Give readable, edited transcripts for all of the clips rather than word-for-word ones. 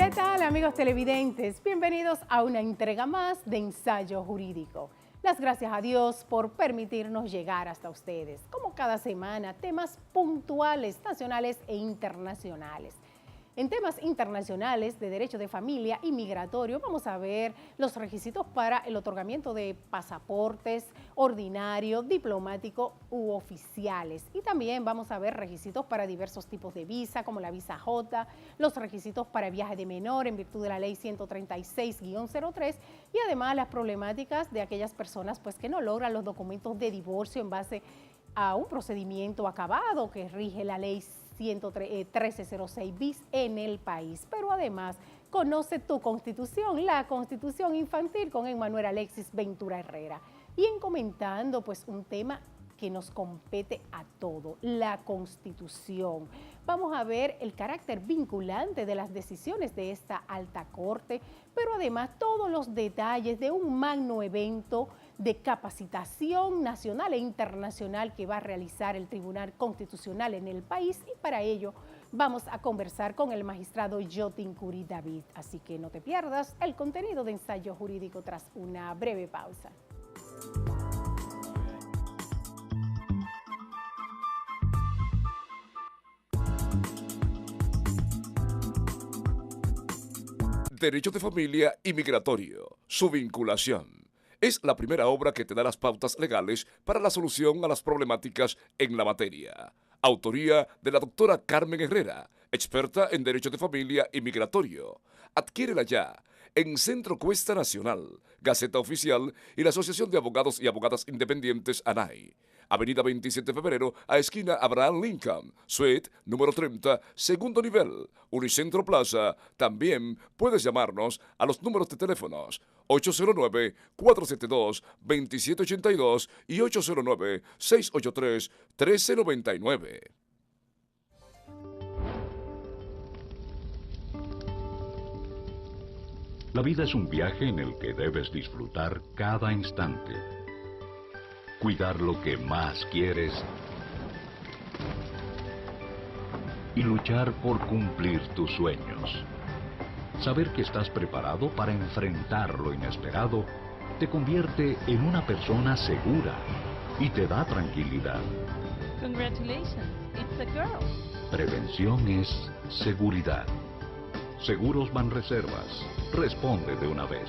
¿Qué tal, amigos televidentes? Bienvenidos a una entrega más de Ensayo Jurídico. Las gracias a Dios por permitirnos llegar hasta ustedes, como cada semana, temas puntuales, nacionales e internacionales. En temas internacionales de derecho de familia y migratorio vamos a ver los requisitos para el otorgamiento de pasaportes ordinario, diplomático u oficiales. Y también vamos a ver requisitos para diversos tipos de visa, como la visa J, los requisitos para viaje de menor en virtud de la ley 136-03 y además las problemáticas de aquellas personas pues, que no logran los documentos de divorcio en base a un procedimiento acabado que rige la ley 1306 bis en el país. Pero además, conoce tu constitución, la constitución infantil con Emmanuel Alexis Ventura Herrera. Y en comentando pues un tema que nos compete a todo, la Constitución. Vamos a ver el carácter vinculante de las decisiones de esta alta corte, pero además todos los detalles de un magno evento de capacitación nacional e internacional que va a realizar el Tribunal Constitucional en el país, y para ello vamos a conversar con el magistrado Yotin Curi David. Así que no te pierdas el contenido de Ensayo Jurídico tras una breve pausa. Derecho de familia y migratorio, su vinculación. Es la primera obra que te da las pautas legales para la solución a las problemáticas en la materia. Autoría de la doctora Carmen Herrera, experta en Derecho de Familia y Migratorio. Adquiérela ya en Centro Cuesta Nacional, Gaceta Oficial y la Asociación de Abogados y Abogadas Independientes ANAI. Avenida 27 de Febrero, a esquina Abraham Lincoln, suite número 30, segundo nivel, Unicentro Plaza. También puedes llamarnos a los números de teléfonos 809-472-2782 y 809-683-1399. La vida es un viaje en el que debes disfrutar cada instante. Cuidar lo que más quieres y luchar por cumplir tus sueños. Saber que estás preparado para enfrentar lo inesperado te convierte en una persona segura y te da tranquilidad. Congratulations, it's a girl. Prevención es seguridad. Seguros Banreservas. Responde de una vez.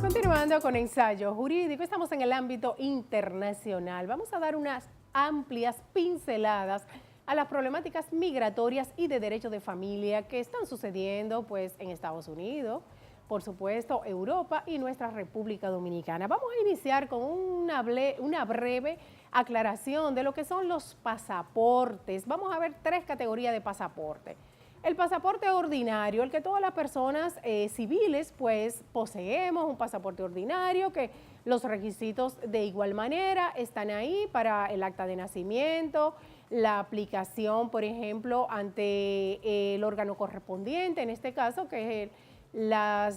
Continuando con Ensayo Jurídico, estamos en el ámbito internacional. Vamos a dar unas amplias pinceladas a las problemáticas migratorias y de derecho de familia que están sucediendo pues, en Estados Unidos, por supuesto, Europa y nuestra República Dominicana. Vamos a iniciar con una breve aclaración de lo que son los pasaportes. Vamos a ver tres categorías de pasaporte. El pasaporte ordinario, el que todas las personas civiles pues poseemos, un pasaporte ordinario que los requisitos de igual manera están ahí para el acta de nacimiento, la aplicación, por ejemplo, ante el órgano correspondiente, en este caso que es la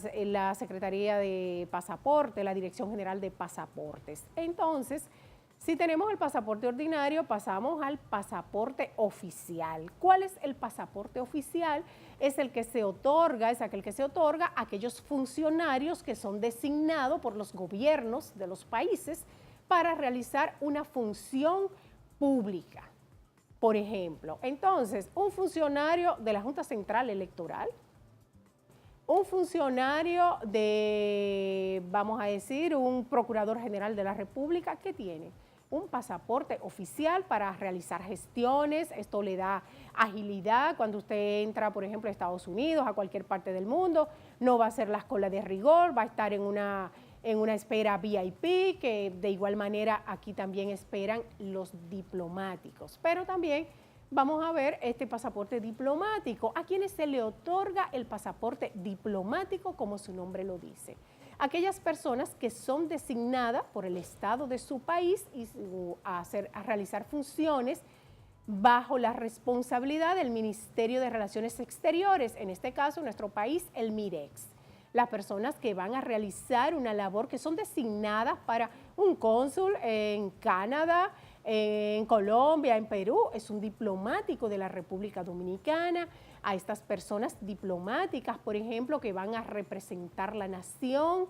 Secretaría de Pasaporte, la Dirección General de Pasaportes. Entonces, si tenemos el pasaporte ordinario, pasamos al pasaporte oficial. ¿Cuál es el pasaporte oficial? Es el que se otorga, es aquel que se otorga a aquellos funcionarios que son designados por los gobiernos de los países para realizar una función pública. Por ejemplo, entonces, un funcionario de la Junta Central Electoral, un funcionario de, vamos a decir, un procurador general de la República, ¿qué tiene? Un pasaporte oficial para realizar gestiones. Esto le da agilidad cuando usted entra, por ejemplo, a Estados Unidos, a cualquier parte del mundo. No va a hacer las colas de rigor, va a estar en una espera VIP, que de igual manera aquí también esperan los diplomáticos. Pero también vamos a ver este pasaporte diplomático. ¿A quienes se le otorga el pasaporte diplomático, como su nombre lo dice? Aquellas personas que son designadas por el Estado de su país a realizar funciones bajo la responsabilidad del Ministerio de Relaciones Exteriores, en este caso, en nuestro país, el MIREX. Las personas que van a realizar una labor, que son designadas para un cónsul en Canadá, en Colombia, en Perú, es un diplomático de la República Dominicana. A estas personas diplomáticas, por ejemplo, que van a representar la nación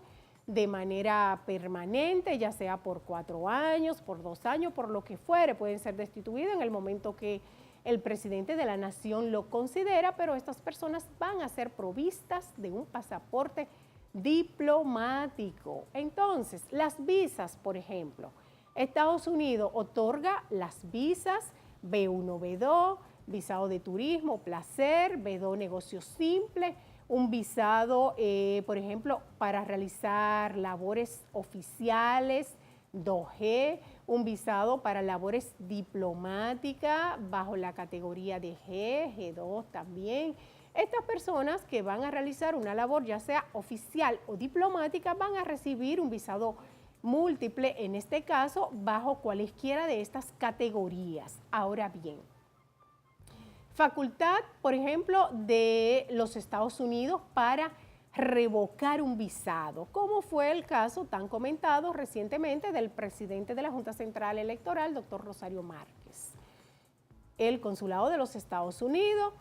de manera permanente, ya sea por 4 años, por 2 años, por lo que fuere, pueden ser destituidos en el momento que el presidente de la nación lo considera, pero estas personas van a ser provistas de un pasaporte diplomático. Entonces, las visas, por ejemplo, Estados Unidos otorga las visas B1, B2, visado de turismo, placer, B2, negocio simple, un visado, por ejemplo, para realizar labores oficiales, 2G, un visado para labores diplomáticas bajo la categoría de G, G2 también. Estas personas que van a realizar una labor ya sea oficial o diplomática van a recibir un visado múltiple, en este caso, bajo cualesquiera de estas categorías. Ahora bien, facultad, por ejemplo, de los Estados Unidos para revocar un visado, como fue el caso tan comentado recientemente del presidente de la Junta Central Electoral, doctor Rosario Márquez. El consulado de los Estados Unidos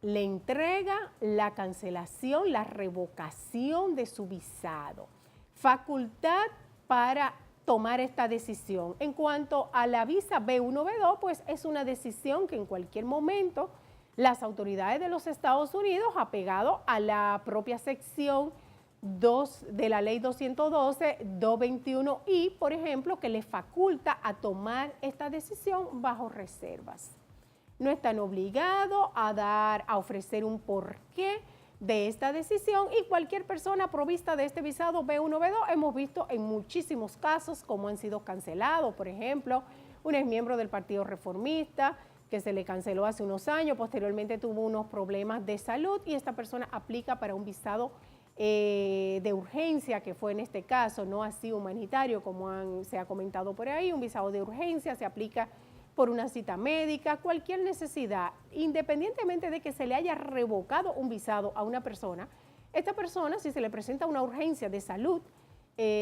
le entrega la cancelación, la revocación de su visado. Facultad para tomar esta decisión. En cuanto a la visa B1, B2, pues es una decisión que en cualquier momento las autoridades de los Estados Unidos, apegado a la propia sección 2 de la ley 212, 221I, por ejemplo, que le faculta a tomar esta decisión bajo reservas. No están obligados a ofrecer un porqué de esta decisión, y cualquier persona provista de este visado B1, B2, hemos visto en muchísimos casos cómo han sido cancelados. Por ejemplo, un exmiembro del Partido Reformista que se le canceló hace unos años, posteriormente tuvo unos problemas de salud y esta persona aplica para un visado de urgencia, que fue en este caso, no así humanitario como se ha comentado por ahí, un visado de urgencia se aplica por una cita médica, cualquier necesidad, independientemente de que se le haya revocado un visado a una persona, esta persona, si se le presenta una urgencia de salud,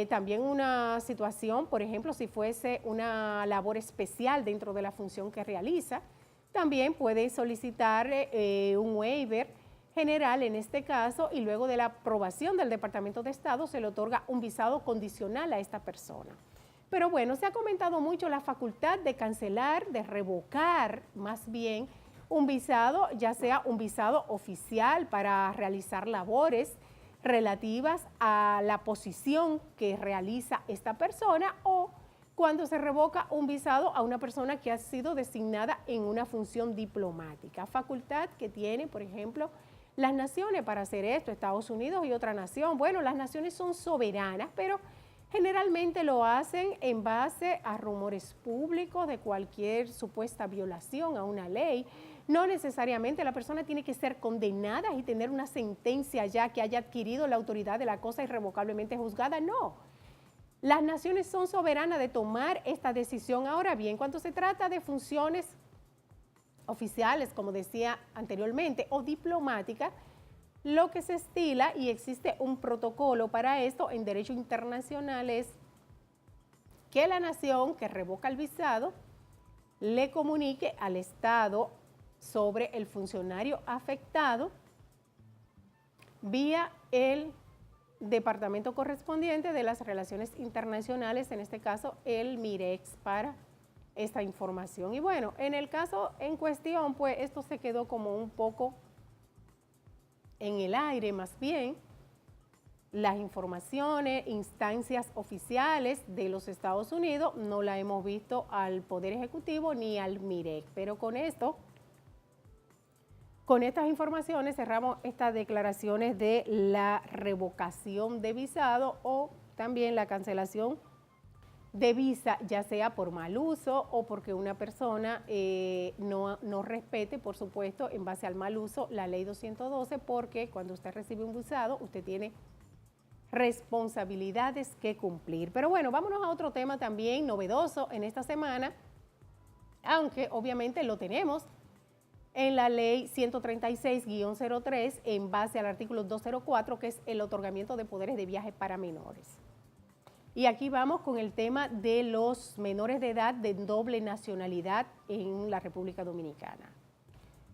también una situación, por ejemplo, si fuese una labor especial dentro de la función que realiza, también puede solicitar un waiver general en este caso, y luego de la aprobación del Departamento de Estado se le otorga un visado condicional a esta persona. Pero bueno, se ha comentado mucho la facultad de cancelar, de revocar más bien un visado, ya sea un visado oficial para realizar labores relativas a la posición que realiza esta persona, o cuando se revoca un visado a una persona que ha sido designada en una función diplomática. Facultad que tiene, por ejemplo, las naciones para hacer esto, Estados Unidos y otra nación. Bueno, las naciones son soberanas, pero generalmente lo hacen en base a rumores públicos de cualquier supuesta violación a una ley. No necesariamente la persona tiene que ser condenada y tener una sentencia ya que haya adquirido la autoridad de la cosa irrevocablemente juzgada, no. Las naciones son soberanas de tomar esta decisión. Ahora bien, cuando se trata de funciones oficiales, como decía anteriormente, o diplomáticas, lo que se estila, y existe un protocolo para esto en derecho internacional, es que la nación que revoca el visado le comunique al Estado sobre el funcionario afectado vía el departamento correspondiente de las relaciones internacionales, en este caso el MIREX, para esta información. Y bueno, en el caso en cuestión, pues esto se quedó como un poco en el aire. Más bien, las informaciones, instancias oficiales de los Estados Unidos no la hemos visto al Poder Ejecutivo ni al MIREX, pero con esto, con estas informaciones cerramos estas declaraciones de la revocación de visado o también la cancelación de visa, ya sea por mal uso o porque una persona no respete, por supuesto, en base al mal uso, la ley 212, porque cuando usted recibe un visado, usted tiene responsabilidades que cumplir. Pero bueno, vámonos a otro tema también novedoso en esta semana, aunque obviamente lo tenemos en la ley 136-03 en base al artículo 204, que es el otorgamiento de poderes de viaje para menores. Y aquí vamos con el tema de los menores de edad de doble nacionalidad en la República Dominicana.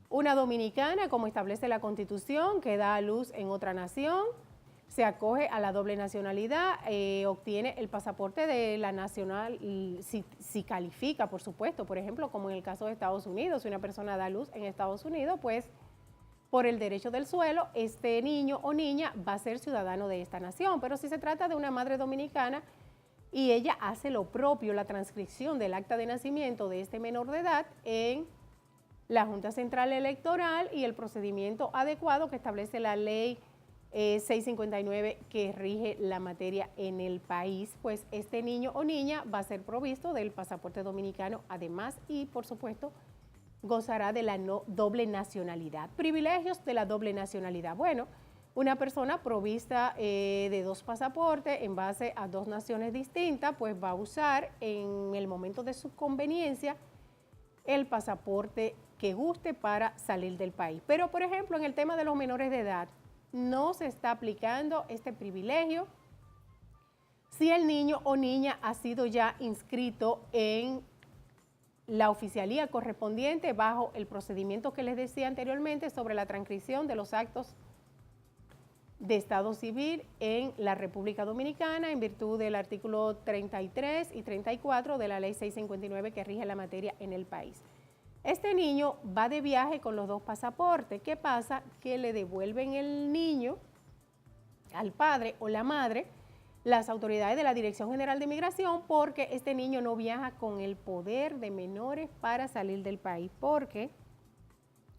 Una dominicana, como establece la Constitución, que da a luz en otra nación, se acoge a la doble nacionalidad, obtiene el pasaporte de la nacional, si califica, por supuesto, por ejemplo, como en el caso de Estados Unidos, si una persona da a luz en Estados Unidos, pues por el derecho del suelo, este niño o niña va a ser ciudadano de esta nación. Pero si se trata de una madre dominicana y ella hace lo propio, la transcripción del acta de nacimiento de este menor de edad en la Junta Central Electoral y el procedimiento adecuado que establece la ley 659 que rige la materia en el país, pues este niño o niña va a ser provisto del pasaporte dominicano además y por supuesto gozará de la doble nacionalidad. Privilegios de la doble nacionalidad. Bueno, una persona provista de 2 pasaportes en base a 2 naciones distintas, pues va a usar en el momento de su conveniencia el pasaporte que guste para salir del país. Pero, por ejemplo, en el tema de los menores de edad, no se está aplicando este privilegio si el niño o niña ha sido ya inscrito en la oficialía correspondiente bajo el procedimiento que les decía anteriormente sobre la transcripción de los actos de Estado Civil en la República Dominicana en virtud del artículo 33 y 34 de la ley 659 que rige la materia en el país. Este niño va de viaje con los 2 pasaportes. ¿Qué pasa? Que le devuelven el niño al padre o la madre las autoridades de la Dirección General de Migración porque este niño no viaja con el poder de menores para salir del país, porque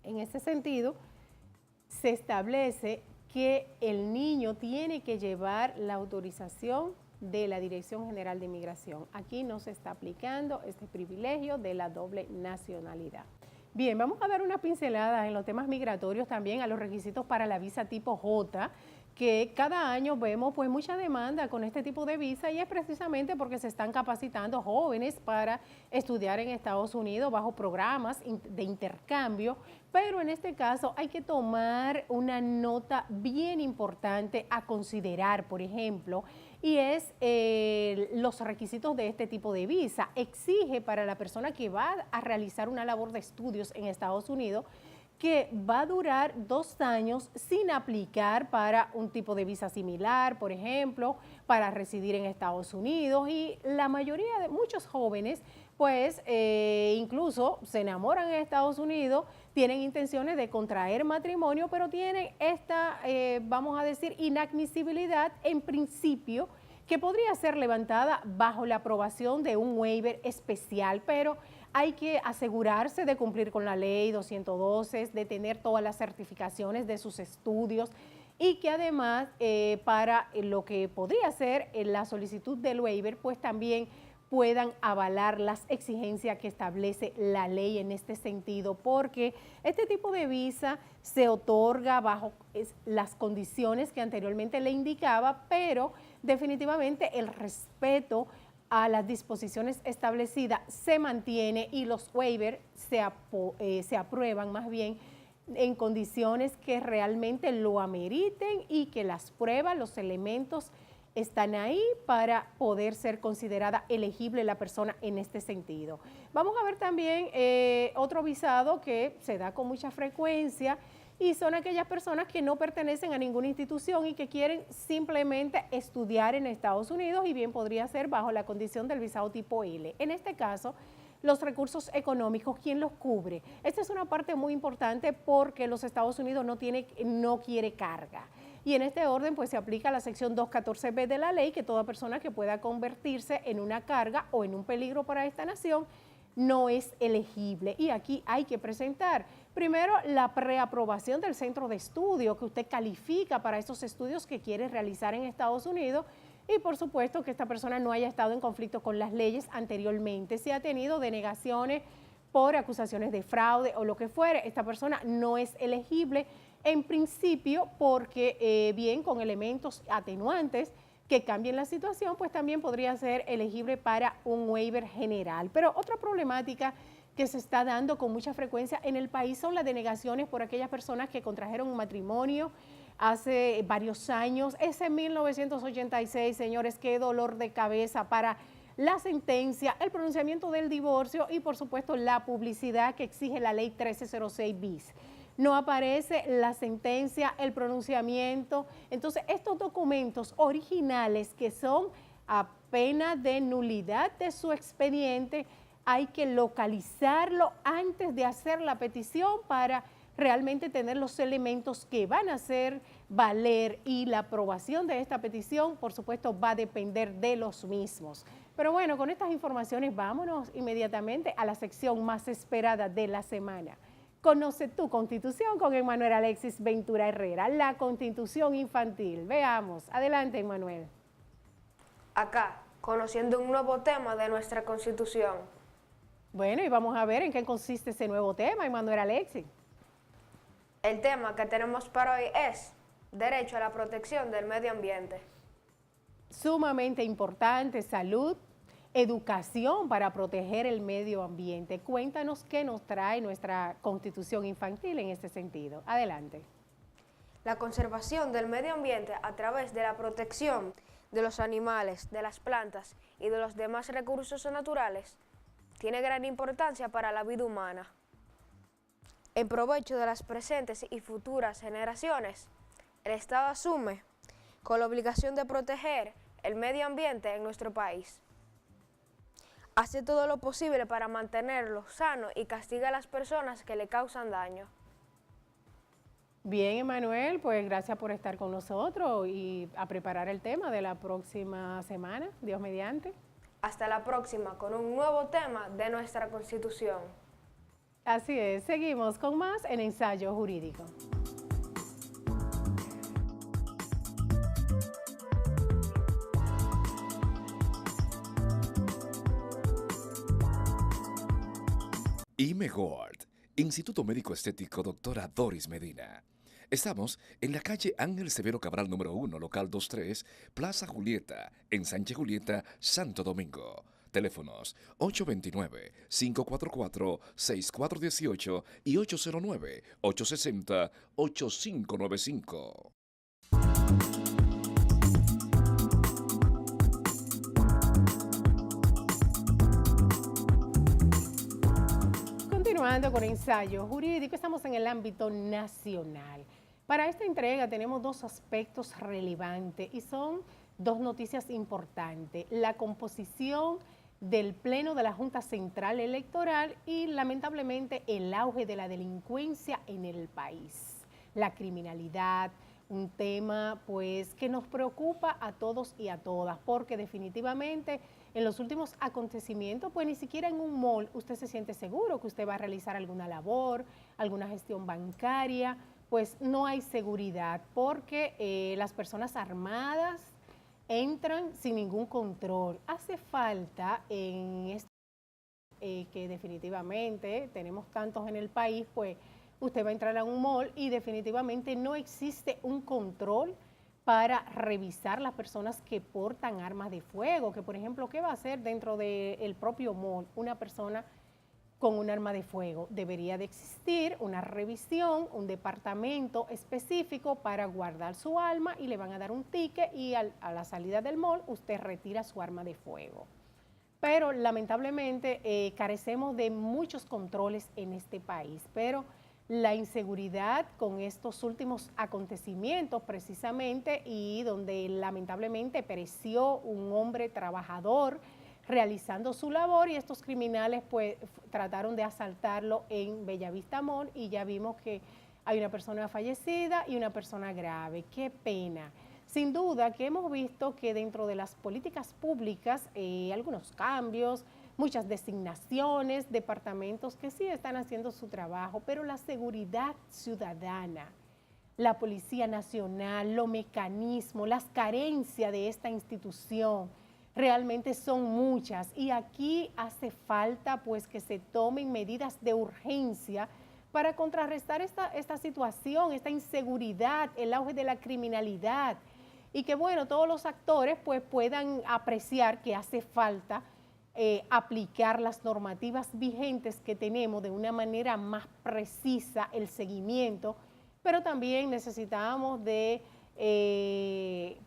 en ese sentido se establece que el niño tiene que llevar la autorización de la Dirección General de Migración. Aquí no se está aplicando este privilegio de la doble nacionalidad. Bien, vamos a dar una pincelada en los temas migratorios también a los requisitos para la visa tipo J, que cada año vemos pues mucha demanda con este tipo de visa y es precisamente porque se están capacitando jóvenes para estudiar en Estados Unidos bajo programas de intercambio, pero en este caso hay que tomar una nota bien importante a considerar, por ejemplo, y es los requisitos de este tipo de visa. Exige para la persona que va a realizar una labor de estudios en Estados Unidos que va a durar 2 años sin aplicar para un tipo de visa similar, por ejemplo, para residir en Estados Unidos. Y la mayoría de muchos jóvenes, pues incluso se enamoran en Estados Unidos, tienen intenciones de contraer matrimonio, pero tienen esta, vamos a decir, inadmisibilidad en principio, que podría ser levantada bajo la aprobación de un waiver especial, pero hay que asegurarse de cumplir con la ley 212, de tener todas las certificaciones de sus estudios y que además para lo que podría ser la solicitud del waiver, pues también puedan avalar las exigencias que establece la ley en este sentido, porque este tipo de visa se otorga bajo las condiciones que anteriormente le indicaba, pero definitivamente el respeto a las disposiciones establecidas se mantiene y los waivers se aprueban más bien en condiciones que realmente lo ameriten y que las pruebas, los elementos están ahí para poder ser considerada elegible la persona en este sentido. Vamos a ver también otro visado que se da con mucha frecuencia y son aquellas personas que no pertenecen a ninguna institución y que quieren simplemente estudiar en Estados Unidos y bien podría ser bajo la condición del visado tipo L. En este caso, los recursos económicos, ¿quién los cubre? Esta es una parte muy importante porque los Estados Unidos no quiere carga. Y en este orden pues se aplica la sección 214B de la ley, que toda persona que pueda convertirse en una carga o en un peligro para esta nación no es elegible. Y aquí hay que presentar primero la preaprobación del centro de estudio que usted califica para esos estudios que quiere realizar en Estados Unidos y por supuesto que esta persona no haya estado en conflicto con las leyes anteriormente. Si ha tenido denegaciones por acusaciones de fraude o lo que fuere, esta persona no es elegible en principio porque bien con elementos atenuantes que cambien la situación, pues también podría ser elegible para un waiver general. Pero otra problemática que se está dando con mucha frecuencia en el país son las denegaciones por aquellas personas que contrajeron un matrimonio hace varios años. Ese 1986, señores, qué dolor de cabeza para la sentencia, el pronunciamiento del divorcio y por supuesto la publicidad que exige la ley 1306 bis. No aparece la sentencia, el pronunciamiento. Entonces, estos documentos originales que son a pena de nulidad de su expediente, hay que localizarlo antes de hacer la petición para realmente tener los elementos que van a hacer valer, y la aprobación de esta petición, por supuesto, va a depender de los mismos. Pero bueno, con estas informaciones vámonos inmediatamente a la sección más esperada de la semana. Conoce tu Constitución con Emmanuel Alexis Ventura Herrera, la Constitución infantil. Veamos. Adelante, Emmanuel. Acá, conociendo un nuevo tema de nuestra Constitución. Bueno, y vamos a ver en qué consiste ese nuevo tema, Emmanuel Alexis. El tema que tenemos para hoy es derecho a la protección del medio ambiente. Sumamente importante, salud, educación para proteger el medio ambiente. Cuéntanos qué nos trae nuestra Constitución infantil en este sentido. Adelante. La conservación del medio ambiente a través de la protección de los animales, de las plantas y de los demás recursos naturales tiene gran importancia para la vida humana. En provecho de las presentes y futuras generaciones, el Estado asume con la obligación de proteger el medio ambiente en nuestro país. Hace todo lo posible para mantenerlo sano y castiga a las personas que le causan daño. Bien, Emmanuel, pues gracias por estar con nosotros y a preparar el tema de la próxima semana, Dios mediante. Hasta la próxima con un nuevo tema de nuestra Constitución. Así es, seguimos con más en Ensayo Jurídico. IMEGORD, Instituto Médico Estético Doctora Doris Medina. Estamos en la calle Ángel Severo Cabral número 1, local 23, Plaza Julieta, en Sánchez Julieta, Santo Domingo. Teléfonos 829-544-6418 y 809-860-8595. Continuando con Ensayo Jurídico, estamos en el ámbito nacional. Para esta entrega tenemos dos aspectos relevantes y son dos noticias importantes: la composición del Pleno de la Junta Central Electoral y lamentablemente el auge de la delincuencia en el país, la criminalidad, un tema pues que nos preocupa a todos y a todas, porque definitivamente en los últimos acontecimientos, pues ni siquiera en un mall usted se siente seguro que usted va a realizar alguna labor, alguna gestión bancaria, pues no hay seguridad porque las personas armadas entran sin ningún control. Hace falta en esto que definitivamente tenemos tantos en el país, pues usted va a entrar a un mall y definitivamente no existe un control para revisar las personas que portan armas de fuego, que por ejemplo, ¿qué va a hacer dentro del propio mall una persona con un arma de fuego? Debería de existir una revisión, un departamento específico para guardar su arma y le van a dar un ticket y a la salida del mall usted retira su arma de fuego. Pero lamentablemente carecemos de muchos controles en este país, pero la inseguridad con estos últimos acontecimientos precisamente, y donde lamentablemente pereció un hombre trabajador realizando su labor, y estos criminales pues trataron de asaltarlo en Bellavista Mall y ya vimos que hay una persona fallecida y una persona grave. ¡Qué pena! Sin duda que hemos visto que dentro de las políticas públicas algunos cambios, muchas designaciones, departamentos que sí están haciendo su trabajo, pero la seguridad ciudadana, la Policía Nacional, los mecanismos, las carencias de esta institución realmente son muchas, y aquí hace falta pues que se tomen medidas de urgencia para contrarrestar esta situación, esta inseguridad, el auge de la criminalidad, y que bueno, todos los actores pues puedan apreciar que hace falta aplicar las normativas vigentes que tenemos de una manera más precisa, el seguimiento, pero también necesitamos de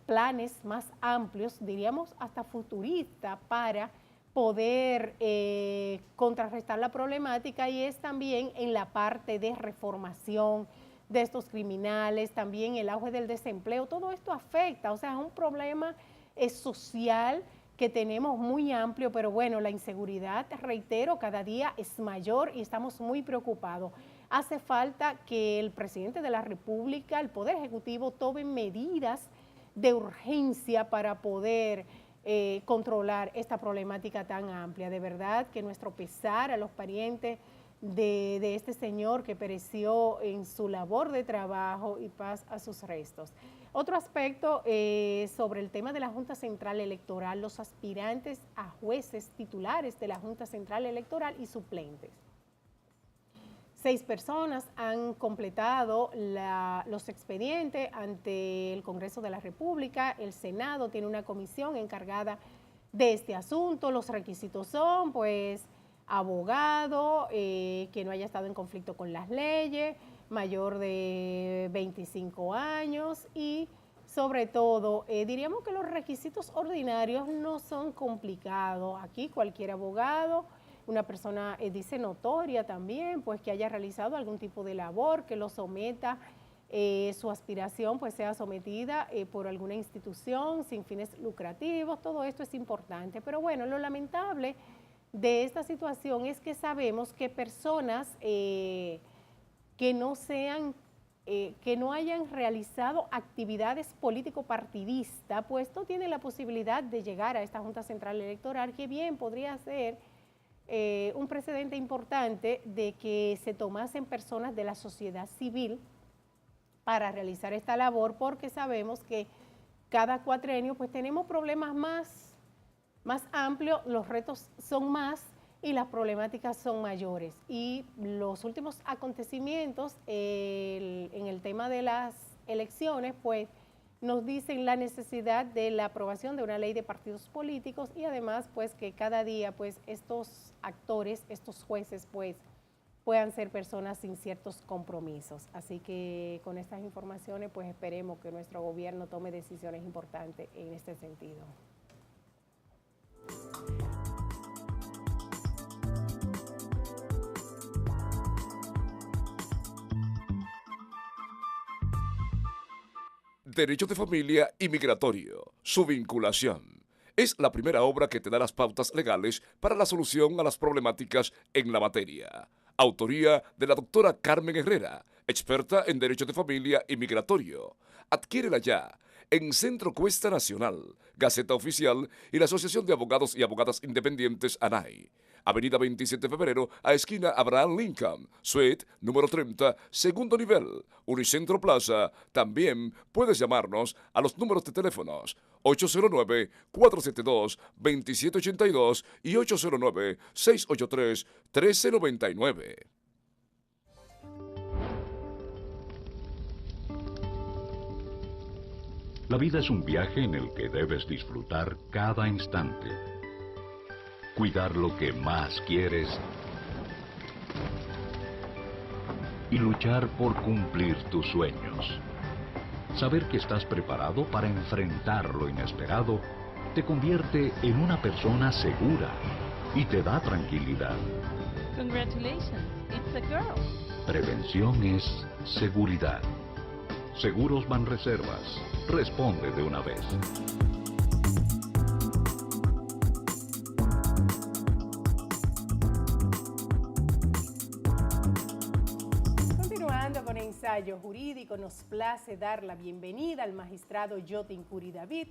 planes más amplios, diríamos hasta futuristas, para poder contrarrestar la problemática, y es también en la parte de reformación de estos criminales, también el auge del desempleo, todo esto afecta, o sea, es un problema social que tenemos muy amplio, pero bueno, la inseguridad, reitero, cada día es mayor y estamos muy preocupados. Hace falta que el presidente de la República, el Poder Ejecutivo, tome medidas de urgencia para poder controlar esta problemática tan amplia. De verdad que nuestro pesar a los parientes de este señor que pereció en su labor de trabajo, y paz a sus restos. Otro aspecto sobre el tema de la Junta Central Electoral, los aspirantes a jueces titulares de la Junta Central Electoral y suplentes. 6 personas han completado los expedientes ante el Congreso de la República. El Senado tiene una comisión encargada de este asunto. Los requisitos son, pues, abogado, que no haya estado en conflicto con las leyes, mayor de 25 años y, sobre todo, diríamos que los requisitos ordinarios no son complicados. Aquí cualquier abogado, una persona, dice notoria también, pues que haya realizado algún tipo de labor, que lo someta, su aspiración pues sea sometida por alguna institución sin fines lucrativos. Todo esto es importante, pero bueno, lo lamentable de esta situación es que sabemos que personas que no hayan realizado actividades político-partidistas, pues no tienen la posibilidad de llegar a esta Junta Central Electoral, que bien podría ser un precedente importante de que se tomasen personas de la sociedad civil para realizar esta labor, porque sabemos que cada cuatrenio pues tenemos problemas más amplios, los retos son más y las problemáticas son mayores. Y los últimos acontecimientos en el tema de las elecciones pues nos dicen la necesidad de la aprobación de una ley de partidos políticos, y además pues que cada día pues estos actores, estos jueces pues puedan ser personas sin ciertos compromisos. Así que con estas informaciones pues esperemos que nuestro gobierno tome decisiones importantes en este sentido. Derecho de familia y migratorio, su vinculación. Es la primera obra que te da las pautas legales para la solución a las problemáticas en la materia. Autoría de la doctora Carmen Herrera, experta en Derecho de Familia y Migratorio. Adquiérela ya en Centro Cuesta Nacional, Gaceta Oficial y la Asociación de Abogados y Abogadas Independientes ANAI. Avenida 27 de Febrero, a esquina Abraham Lincoln, suite número 30, segundo nivel, Unicentro Plaza. También puedes llamarnos a los números de teléfonos 809-472-2782 y 809-683-1399. La vida es un viaje en el que debes disfrutar cada instante. Cuidar lo que más quieres y luchar por cumplir tus sueños. Saber que estás preparado para enfrentar lo inesperado te convierte en una persona segura y te da tranquilidad. Congratulations, it's a girl. Prevención es seguridad. Seguros Banreservas. Responde de una vez. Continuando con Ensayo Jurídico, nos place dar la bienvenida al magistrado Yotin Curi David,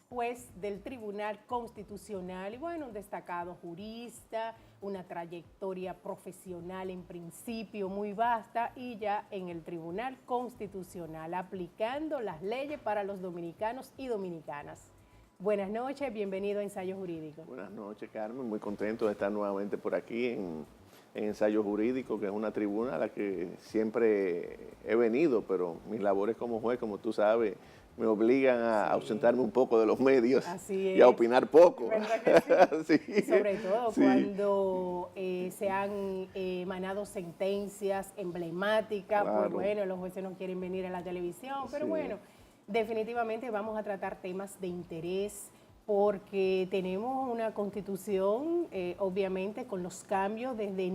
juez del Tribunal Constitucional, y bueno, un destacado jurista, una trayectoria profesional en principio muy vasta, y ya en el Tribunal Constitucional, aplicando las leyes para los dominicanos y dominicanas. Buenas noches, bienvenido a Ensayo Jurídico. Buenas noches, Carmen, muy contento de estar nuevamente por aquí en Ensayo Jurídico, que es una tribuna a la que siempre he venido, pero mis labores como juez, como tú sabes, me obligan a ausentarme un poco de los medios Así y a opinar poco. ¿Verdad que sí? Sí. Sobre todo Sí. cuando se han emanado sentencias emblemáticas, pues Claro. bueno, los jueces no quieren venir a la televisión, pero Sí. bueno, definitivamente vamos a tratar temas de interés porque tenemos una constitución, obviamente, con los cambios desde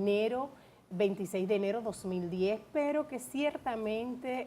26 de enero 2010, pero que ciertamente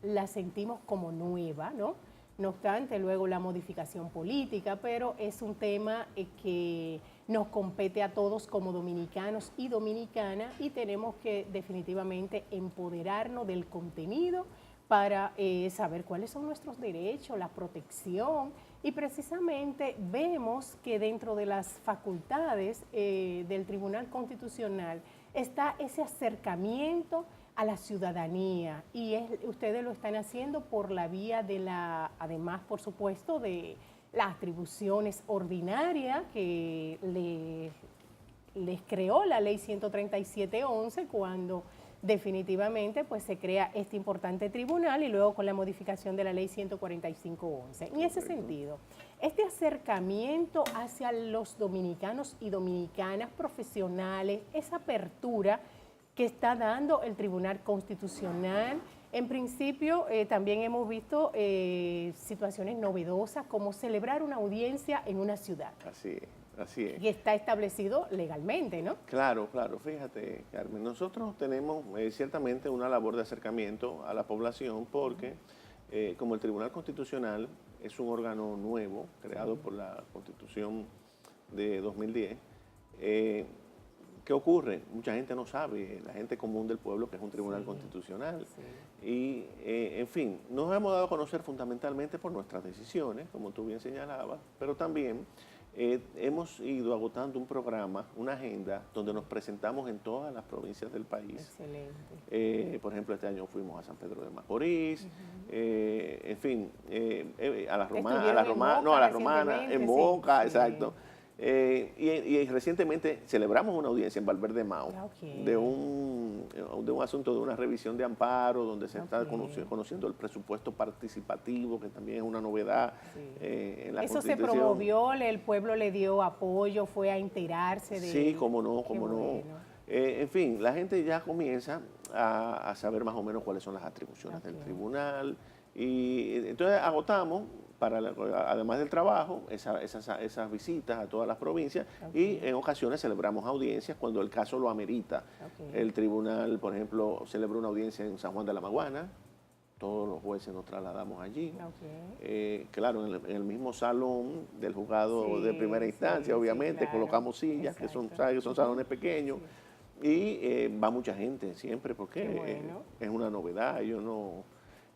la sentimos como nueva, ¿no? No obstante, luego la modificación política, pero es un tema que nos compete a todos como dominicanos y dominicanas y tenemos que definitivamente empoderarnos del contenido para saber cuáles son nuestros derechos, la protección y precisamente vemos que dentro de las facultades del Tribunal Constitucional está ese acercamiento a la ciudadanía y ustedes lo están haciendo por la vía de además por supuesto de las atribuciones ordinarias que les creó la ley 137.11 cuando definitivamente pues se crea este importante tribunal y luego con la modificación de la ley 145.11. En ese sentido, este acercamiento hacia los dominicanos y dominicanas profesionales, esa apertura que está dando el Tribunal Constitucional. En principio, también hemos visto situaciones novedosas como celebrar una audiencia en una ciudad. Así es. Y está establecido legalmente, ¿no? Claro, claro. Fíjate, Carmen, nosotros tenemos ciertamente una labor de acercamiento a la población porque como el Tribunal Constitucional es un órgano nuevo creado por la Constitución de 2010, ¿qué ocurre? Mucha gente no sabe, la gente común del pueblo, que es un tribunal constitucional. Sí. Y, en fin, nos hemos dado a conocer fundamentalmente por nuestras decisiones, como tú bien señalabas, pero también hemos ido agotando un programa, una agenda, donde nos presentamos en todas las provincias del país. Excelente. Por ejemplo, este año fuimos a San Pedro de Macorís, en fin, a la Romana, en Moca, sí. exacto. Y recientemente celebramos una audiencia en Valverde Mao de un asunto de una revisión de amparo donde se está conociendo el presupuesto participativo, que también es una novedad en la Eso se Constitución. promovió, el pueblo le dio apoyo, fue a enterarse de... Sí, cómo no. Bueno. En fin, la gente ya comienza a saber más o menos cuáles son las atribuciones del tribunal y entonces agotamos además del trabajo, esas visitas a todas las provincias y en ocasiones celebramos audiencias cuando el caso lo amerita. El tribunal, por ejemplo, celebró una audiencia en San Juan de la Maguana, todos los jueces nos trasladamos allí. Claro, en el mismo salón del juzgado de primera instancia, obviamente, claro. colocamos sillas, que son salones pequeños, y va mucha gente siempre porque es una novedad,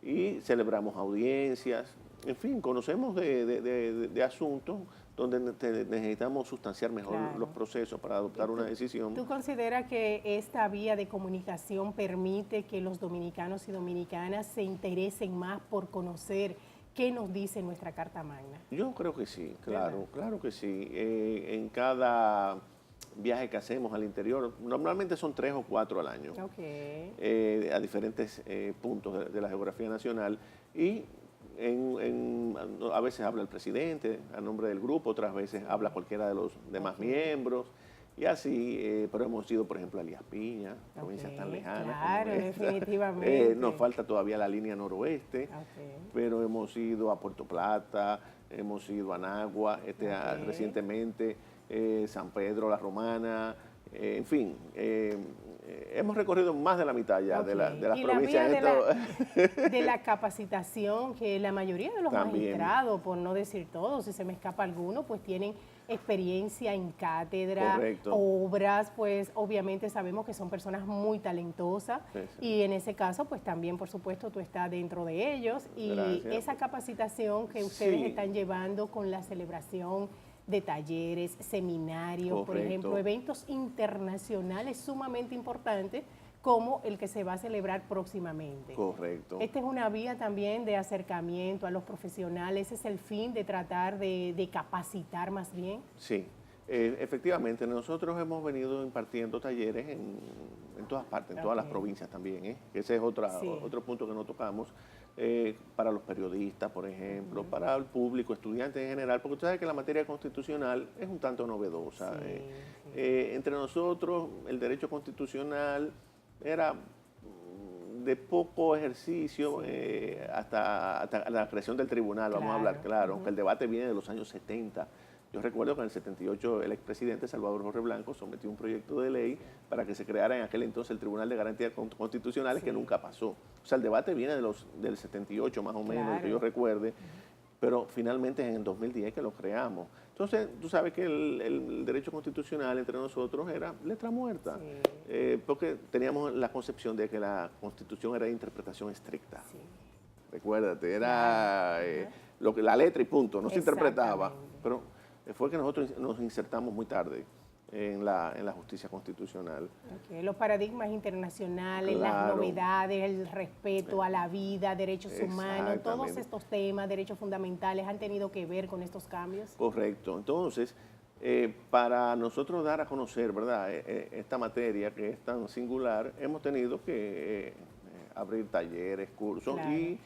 y celebramos audiencias. En fin, conocemos de asuntos donde necesitamos sustanciar mejor los procesos para adoptar una decisión. ¿Tú consideras que esta vía de comunicación permite que los dominicanos y dominicanas se interesen más por conocer qué nos dice nuestra Carta Magna? Yo creo que sí, claro que sí. En cada viaje que hacemos al interior, normalmente son 3 o 4 al año, a diferentes puntos de la geografía nacional, y a veces habla el presidente a nombre del grupo, otras veces habla cualquiera de los demás miembros, y así, pero hemos ido, por ejemplo, a Elías Piña, provincias tan lejanas. Claro, como esta. definitivamente. Nos falta todavía la línea noroeste, pero hemos ido a Puerto Plata, hemos ido a Nagua, recientemente, San Pedro, La Romana, en fin, hemos recorrido más de la mitad ya de las provincias. De la capacitación, que la mayoría de los magistrados, por no decir todos, si se me escapa alguno, pues tienen experiencia en cátedra, obras, pues obviamente sabemos que son personas muy talentosas y en ese caso pues también por supuesto tú estás dentro de ellos y esa capacitación que ustedes están llevando con la celebración de talleres, seminarios, por ejemplo, eventos internacionales sumamente importantes como el que se va a celebrar próximamente. Esta es una vía también de acercamiento a los profesionales, ese es el fin de tratar de capacitar más bien. Sí, Efectivamente, nosotros hemos venido impartiendo talleres en todas partes, en todas las provincias también, ¿eh? Ese es otro punto que no tocamos, para los periodistas, por ejemplo, para el público, estudiantes en general, porque usted sabe que la materia constitucional es un tanto novedosa. Entre nosotros, el derecho constitucional era de poco ejercicio, hasta la creación del tribunal, vamos a hablar claro, aunque el debate viene de los años 70. Yo recuerdo que en el 78 el expresidente Salvador Jorge Blanco sometió un proyecto de ley para que se creara en aquel entonces el Tribunal de Garantías Constitucionales, que nunca pasó. O sea, el debate viene del 78 más o menos, que yo recuerde, pero finalmente es en el 2010 que lo creamos. Entonces, tú sabes que el derecho constitucional entre nosotros era letra muerta, porque teníamos la concepción de que la Constitución era de interpretación estricta. Recuérdate, era la letra y punto, no se interpretaba. Pero fue que nosotros nos insertamos muy tarde en la justicia constitucional. Los paradigmas internacionales, las novedades, el respeto a la vida, derechos humanos, todos estos temas, derechos fundamentales, ¿han tenido que ver con estos cambios? Correcto. Entonces, para nosotros dar a conocer, ¿verdad?, esta materia que es tan singular, hemos tenido que abrir talleres, cursos y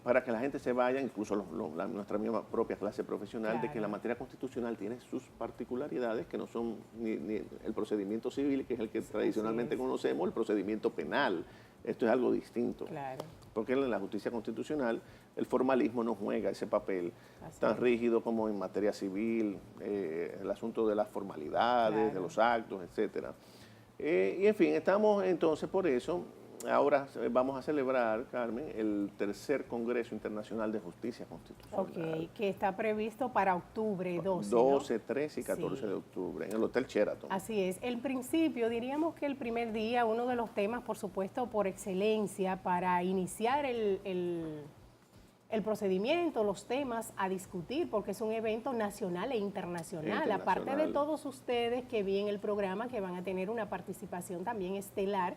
para que la gente se vaya, incluso nuestra misma propia clase profesional, de que la materia constitucional tiene sus particularidades, que no son ni el procedimiento civil, que es el que tradicionalmente conocemos, el procedimiento penal. Esto es algo distinto. Porque en la justicia constitucional el formalismo no juega ese papel tan rígido como en materia civil, el asunto de las formalidades, de los actos, etcétera. Y en fin, estamos entonces por eso. Ahora vamos a celebrar, Carmen, el tercer Congreso Internacional de Justicia Constitucional. Que está previsto para octubre 12, 12, ¿no? 13 y 14 de octubre, en el Hotel Sheraton. Así es. En principio, diríamos que el primer día, uno de los temas, por supuesto, por excelencia, para iniciar el procedimiento, los temas a discutir, porque es un evento nacional e internacional. Aparte de todos ustedes que vi en el programa, que van a tener una participación también estelar,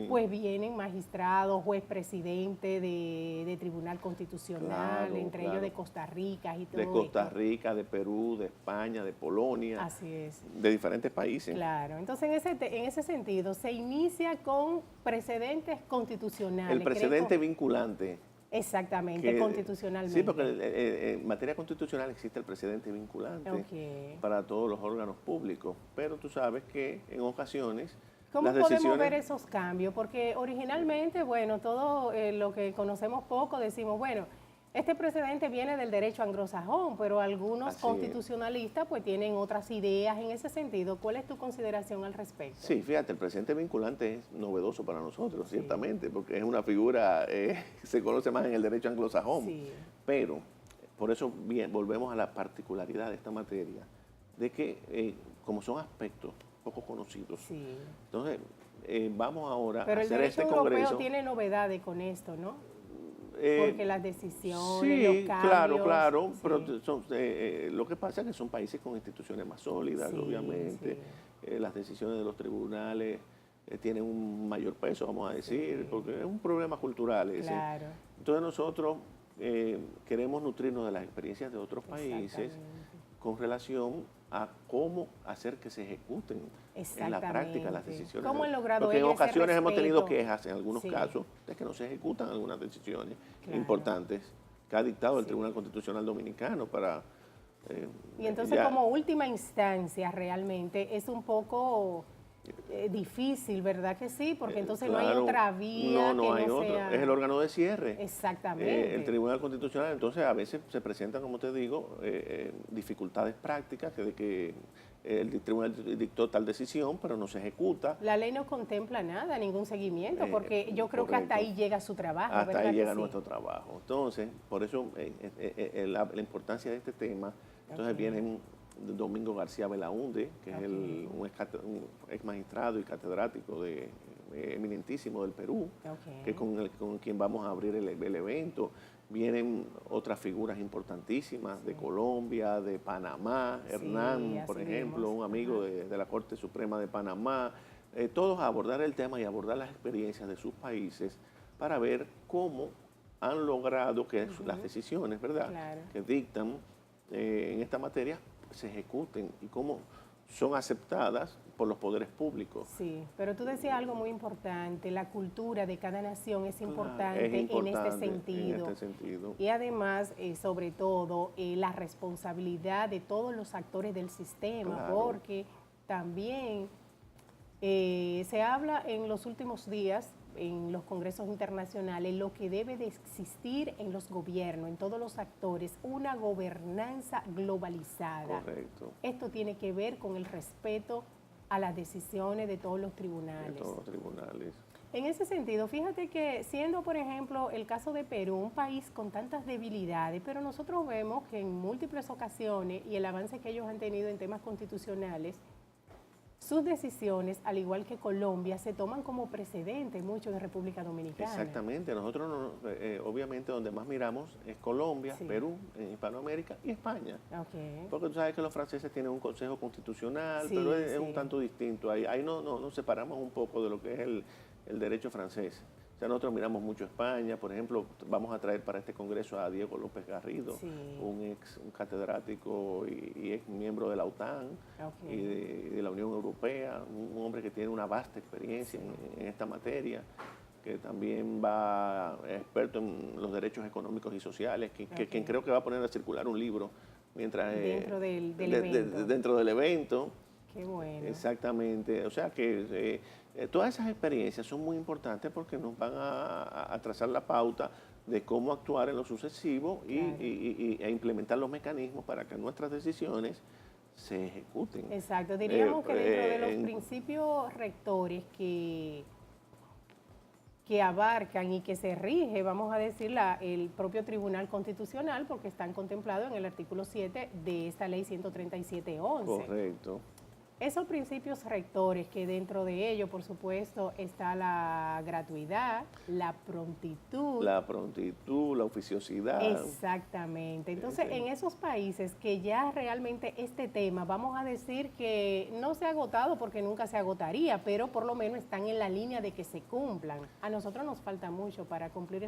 pues vienen magistrados, juez presidente de Tribunal Constitucional, entre ellos de Costa Rica y todo. De Costa Rica, de Perú, de España, de Polonia. Así es. De diferentes países. Claro. Entonces, en ese sentido, se inicia con precedentes constitucionales. El precedente vinculante. Exactamente, constitucionalmente. Sí, porque en materia constitucional existe el precedente vinculante para todos los órganos públicos, pero tú sabes que en ocasiones ¿cómo podemos ver esos cambios? Porque originalmente, bueno, todo lo que conocemos poco decimos, bueno, este precedente viene del derecho anglosajón, pero algunos constitucionalistas pues tienen otras ideas en ese sentido. ¿Cuál es tu consideración al respecto? Sí, fíjate, el precedente vinculante es novedoso para nosotros, ciertamente, porque es una figura que se conoce más en el derecho anglosajón. Pero, por eso volvemos a la particularidad de esta materia, de que como son aspectos poco conocidos. Entonces, vamos ahora a hacer este congreso. Pero el derecho europeo tiene novedades con esto, ¿no? Porque las decisiones, los cambios... Claro, pero lo que pasa es que son países con instituciones más sólidas, obviamente. Las decisiones de los tribunales tienen un mayor peso, vamos a decir, porque es un problema cultural ese. Entonces nosotros queremos nutrirnos de las experiencias de otros países con relación a cómo hacer que se ejecuten en la práctica las decisiones. ¿Cómo han logrado Porque en ocasiones hemos tenido quejas, en algunos casos, de que no se ejecutan algunas decisiones importantes que ha dictado el Tribunal Constitucional Dominicano para... y entonces como última instancia realmente es un poco... difícil, ¿verdad que sí? Porque entonces no hay otra vía. No hay otra. Es el órgano de cierre. Exactamente. El Tribunal Constitucional, entonces a veces se presentan, como te digo, dificultades prácticas, de que el tribunal dictó tal decisión, pero no se ejecuta. La ley no contempla nada, ningún seguimiento, porque yo creo que hasta ahí llega su trabajo. Hasta ahí llega nuestro trabajo. Entonces, por eso la importancia de este tema, entonces vienen Domingo García Belaúnde, que es un ex magistrado y catedrático eminentísimo del Perú, que es con quien vamos a abrir el evento. Vienen otras figuras importantísimas de Colombia, de Panamá, Hernán, por ejemplo, un amigo de la Corte Suprema de Panamá, todos a abordar el tema y abordar las experiencias de sus países para ver cómo han logrado que las decisiones, ¿verdad?, que dictan en esta materia se ejecuten y cómo son aceptadas por los poderes públicos. Sí, pero tú decías algo muy importante, la cultura de cada nación es Claro, importante, es importante en este sentido. Y además, sobre todo, la responsabilidad de todos los actores del sistema, Claro. porque también se habla en los últimos días, en los congresos internacionales, lo que debe de existir en los gobiernos, en todos los actores, una gobernanza globalizada. Correcto. Esto tiene que ver con el respeto a las decisiones de todos los tribunales. De todos los tribunales. En ese sentido, fíjate que siendo, por ejemplo, el caso de Perú, un país con tantas debilidades, pero nosotros vemos que en múltiples ocasiones y el avance que ellos han tenido en temas constitucionales, sus decisiones, al igual que Colombia, se toman como precedente mucho en República Dominicana. Exactamente. Nosotros, obviamente, donde más miramos es Colombia, Sí. Perú, en Hispanoamérica y España. Ok. Porque tú sabes que los franceses tienen un consejo constitucional, Sí, pero es sí. un tanto distinto. Ahí nos separamos un poco de lo que es el derecho francés. O sea, nosotros miramos mucho España. Por ejemplo, vamos a traer para este congreso a Diego López Garrido, Sí. un catedrático y ex miembro de la OTAN Ok. y de la Unión Europea, un hombre que tiene una vasta experiencia en esta materia, que también experto en los derechos económicos y sociales, quien creo que va a poner a circular un libro mientras Dentro del evento. dentro del evento. Qué bueno. Exactamente. O sea que todas esas experiencias son muy importantes porque nos van a trazar la pauta de cómo actuar en lo sucesivo Claro. e implementar los mecanismos para que nuestras decisiones se ejecuten. Exacto, diríamos que dentro de los en- principios rectores que abarcan y que se rige, vamos a decir, el propio Tribunal Constitucional, porque están contemplados en el artículo 7 de esta ley 137.11. Correcto. Esos principios rectores, que dentro de ello, por supuesto, está la gratuidad, la prontitud. La prontitud, la oficiosidad. Exactamente. Entonces, Sí. en esos países que ya realmente este tema, vamos a decir que no se ha agotado porque nunca se agotaría, pero por lo menos están en la línea de que se cumplan. A nosotros nos falta mucho para cumplir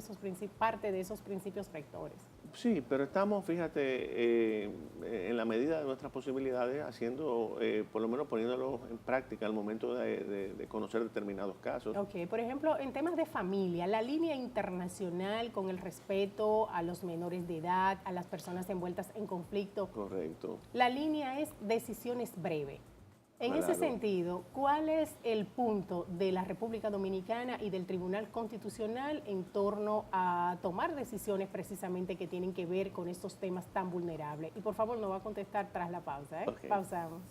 parte de esos principios rectores. Sí, pero estamos, fíjate, en la medida de nuestras posibilidades, haciendo, por lo menos poniéndolo en práctica al momento de conocer determinados casos. Ok, por ejemplo, en temas de familia, la línea internacional con el respeto a los menores de edad, a las personas envueltas en conflicto, Correcto. la línea es decisiones breves. En ese Claro. sentido, ¿cuál es el punto de la República Dominicana y del Tribunal Constitucional en torno a tomar decisiones precisamente que tienen que ver con estos temas tan vulnerables? Y por favor, nos va a contestar tras la pausa, ¿eh? Ok. Pausamos.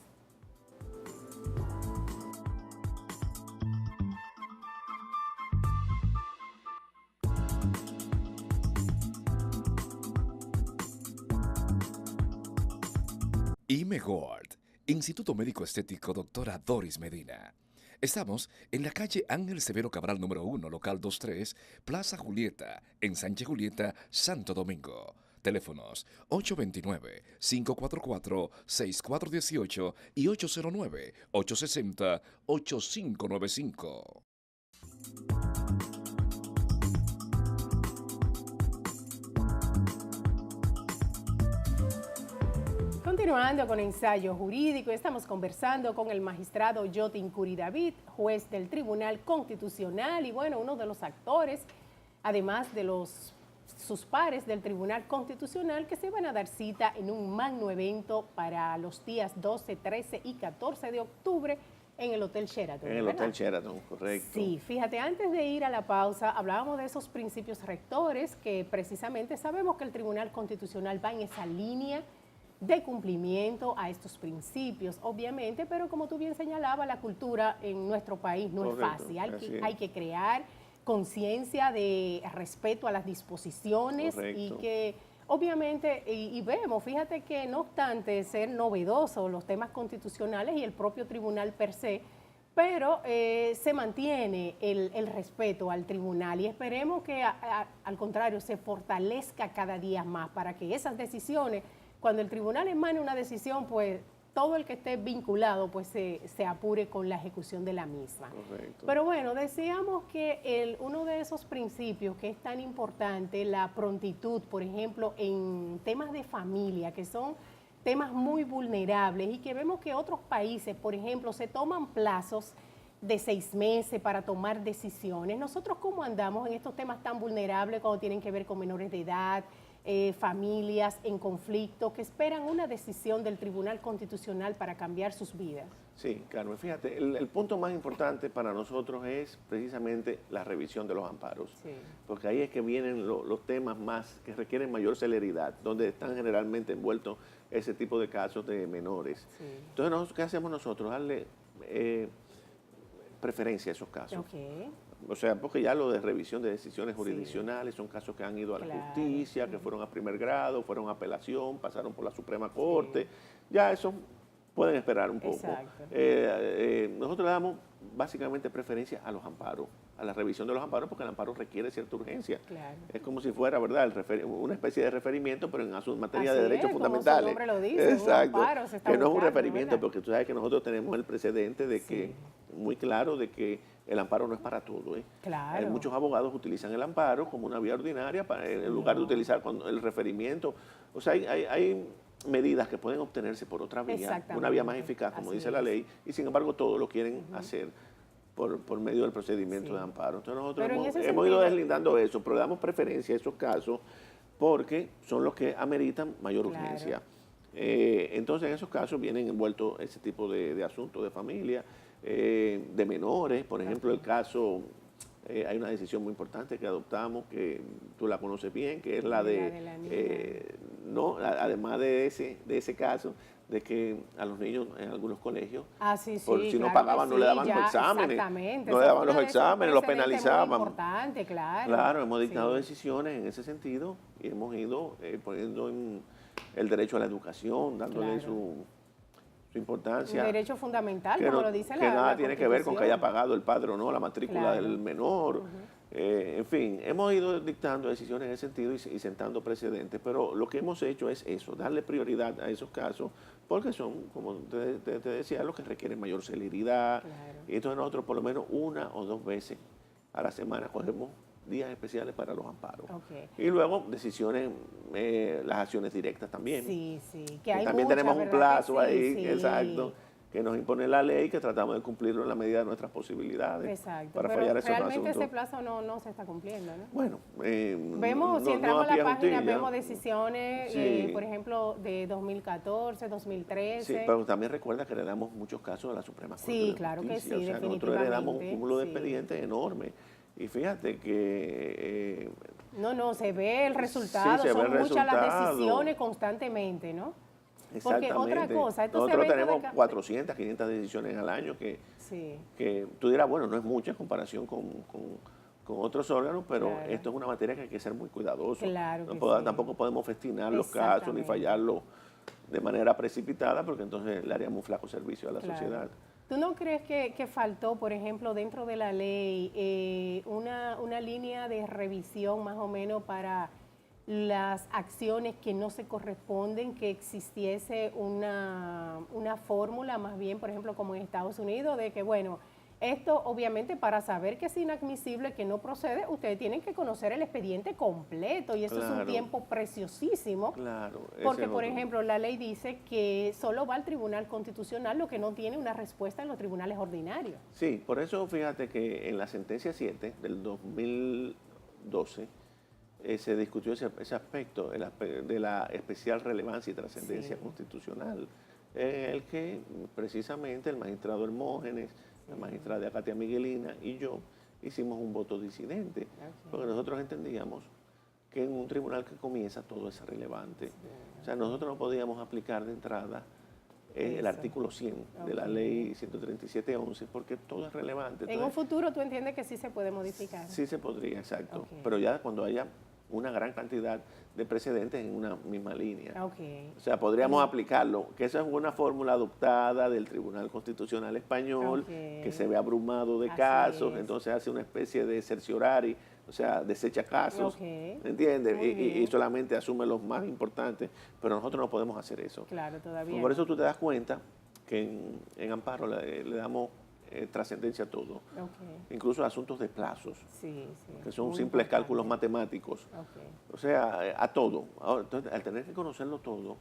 IMEGORD, Instituto Médico Estético Doctora Doris Medina. Estamos en la calle Ángel Severo Cabral número 1, local 23, Plaza Julieta, en Sánchez Julieta, Santo Domingo. Teléfonos 829-544-6418 y 809-860-8595. Continuando con ensayo jurídico, estamos conversando con el magistrado Yotin Curi David, juez del Tribunal Constitucional y bueno, uno de los actores, además de sus pares del Tribunal Constitucional, que se van a dar cita en un magno evento para los días 12, 13 y 14 de octubre en el Hotel Sheraton. En el ¿verdad? Hotel Sheraton, correcto. Sí, fíjate, antes de ir a la pausa, hablábamos de esos principios rectores que precisamente sabemos que el Tribunal Constitucional va en esa línea de cumplimiento a estos principios, obviamente, pero como tú bien señalabas, la cultura en nuestro país no Correcto, es fácil. así es. Hay que crear conciencia de respeto a las disposiciones Correcto. y que obviamente, y vemos, fíjate que no obstante ser novedosos los temas constitucionales y el propio tribunal per se, pero se mantiene el respeto al tribunal y esperemos que al contrario se fortalezca cada día más para que esas decisiones, cuando el tribunal emane una decisión, pues todo el que esté vinculado pues se apure con la ejecución de la misma. Correcto. Pero bueno, decíamos que uno de esos principios que es tan importante, la prontitud, por ejemplo, en temas de familia, que son temas muy vulnerables y que vemos que otros países, por ejemplo, se toman plazos de 6 meses para tomar decisiones. Nosotros, ¿cómo andamos en estos temas tan vulnerables cuando tienen que ver con menores de edad, familias en conflicto, que esperan una decisión del Tribunal Constitucional para cambiar sus vidas? Sí, Carmen, fíjate, el punto más importante para nosotros es precisamente la revisión de los amparos, Sí. porque ahí es que vienen los temas más que requieren mayor celeridad, donde están generalmente envueltos ese tipo de casos de menores. Sí. Entonces, ¿qué hacemos nosotros? Darle preferencia a esos casos. Ok. O sea, porque ya lo de revisión de decisiones jurisdiccionales son casos que han ido a la Claro. justicia, que fueron a primer grado, fueron a apelación, pasaron por la Suprema Corte. Ya eso pueden esperar un poco. Exacto. Nosotros le damos básicamente preferencia a los amparos, a la revisión de los amparos, porque el amparo requiere cierta urgencia. Claro. Es como si fuera, ¿verdad?, una especie de referimiento, pero en materia Así de derechos es, como su fundamentales. nombre lo dice, un amparo se está que no es un buscando, referimiento, ¿verdad? porque tú sabes que nosotros tenemos el precedente de que, Sí. muy claro, de que el amparo no es para todo. Claro. Muchos abogados utilizan el amparo como una vía ordinaria en lugar de utilizar el referimiento. O sea, hay medidas que pueden obtenerse por otra vía, una vía más eficaz, como Así dice la es. ley, y sin embargo todo lo quieren hacer por medio del procedimiento de amparo. Entonces nosotros Pero en ese hemos ido sentido- deslindando eso, pero le damos preferencia a esos casos porque son los que ameritan mayor Claro. urgencia. Entonces en esos casos vienen envueltos ese tipo de asuntos de familia, de menores. Por ejemplo, el caso, hay una decisión muy importante que adoptamos, que tú la conoces bien, que es la de la niña. además de ese caso, de que a los niños en algunos colegios, Sí, por si no claro pagaban, que no le sí, daban los ya, exámenes, exactamente. no le Esa daban fue los una de esos exámenes, los precedentes muy penalizaban. importante, claro. Claro, hemos dictado Sí. decisiones en ese sentido y hemos ido poniendo en el derecho a la educación, dándole Claro. su importancia. Un derecho fundamental, Que como no- lo dice que la nada tiene que ver con que haya Constitución. pagado el padre o no la matrícula Claro. del menor. En fin, hemos ido dictando decisiones en ese sentido y sentando precedentes, pero lo que hemos hecho es eso, darle prioridad a esos casos, porque son, como te decía, los que requieren mayor celeridad. Claro. Y entonces nosotros por lo menos 1 o 2 veces a la semana cogemos días especiales para los amparos. Ok. Y luego decisiones, las acciones directas también. Sí, sí. Que Que hay también muchas, tenemos un ¿verdad? plazo Que sí, ahí, sí. exacto, que nos impone la ley, que tratamos de cumplirlo en la medida de nuestras posibilidades. Exacto. Para Pero fallar esos realmente asuntos. ese plazo no se está cumpliendo, ¿no? Bueno, Vemos, si entramos a pie la página, juntilla. vemos decisiones, Sí. por ejemplo, de 2014, 2013. Sí, pero también recuerda que heredamos muchos casos de la Suprema Corte. Sí, de claro que Justicia. sí, O sea, nosotros heredamos un definitivamente, cúmulo de sí. expedientes enorme. Y fíjate que No, se ve el resultado, se ve son el muchas las resultado. decisiones constantemente, ¿no? Porque exactamente, otra cosa, estos nosotros eventos de tenemos 400, 500 decisiones al año Sí, que tú dirás, bueno, no es mucha en comparación con otros órganos, pero Claro. esto es una materia que hay que ser muy cuidadoso. Claro que sí. Tampoco podemos festinar los casos ni Exactamente. fallarlos de manera precipitada, porque entonces le haríamos un flaco servicio a la claro. sociedad. ¿Tú no crees que faltó, por ejemplo, dentro de la ley, una línea de revisión más o menos para las acciones que no se corresponden, que existiese una fórmula más bien, por ejemplo, como en Estados Unidos, de que, bueno, esto obviamente para saber que es inadmisible, que no procede, ustedes tienen que conocer el expediente completo y eso es un Claro. tiempo preciosísimo. Claro. ese Porque, es por otro. ejemplo, la ley dice que solo va al Tribunal Constitucional lo que no tiene una respuesta en los tribunales ordinarios. Sí, por eso fíjate que en la sentencia 7 del 2012 se discutió ese aspecto, de la especial relevancia y trascendencia Sí. constitucional, en el que precisamente el magistrado Hermógenes, la magistrada Katia Miguelina y yo hicimos un voto disidente, porque nosotros entendíamos que en un tribunal que comienza todo es relevante. O sea, nosotros no podíamos aplicar de entrada el Eso. artículo 100 de la ley 137.11 porque todo es relevante. En un Entonces, futuro tú entiendes que sí se puede modificar. sí se podría, exacto. Ok. Pero ya cuando haya una gran cantidad de precedentes en una misma línea. Ok. O sea, podríamos aplicarlo, que esa es una fórmula adoptada del Tribunal Constitucional Español, Ok. que se ve abrumado de Así casos, es. entonces hace una especie de cerciorari, o sea, desecha casos, Ok. ¿entiendes? Muy Y bien. solamente asume los más importantes, pero nosotros no podemos hacer eso. Claro, todavía. Por eso tú te das cuenta que en amparo le damos trascendencia a todo, Ok. incluso a asuntos de plazos, Sí. que son Muy simples importante. cálculos matemáticos. Ok. O sea, a todo. Ahora, entonces, al tener que conocerlo todo,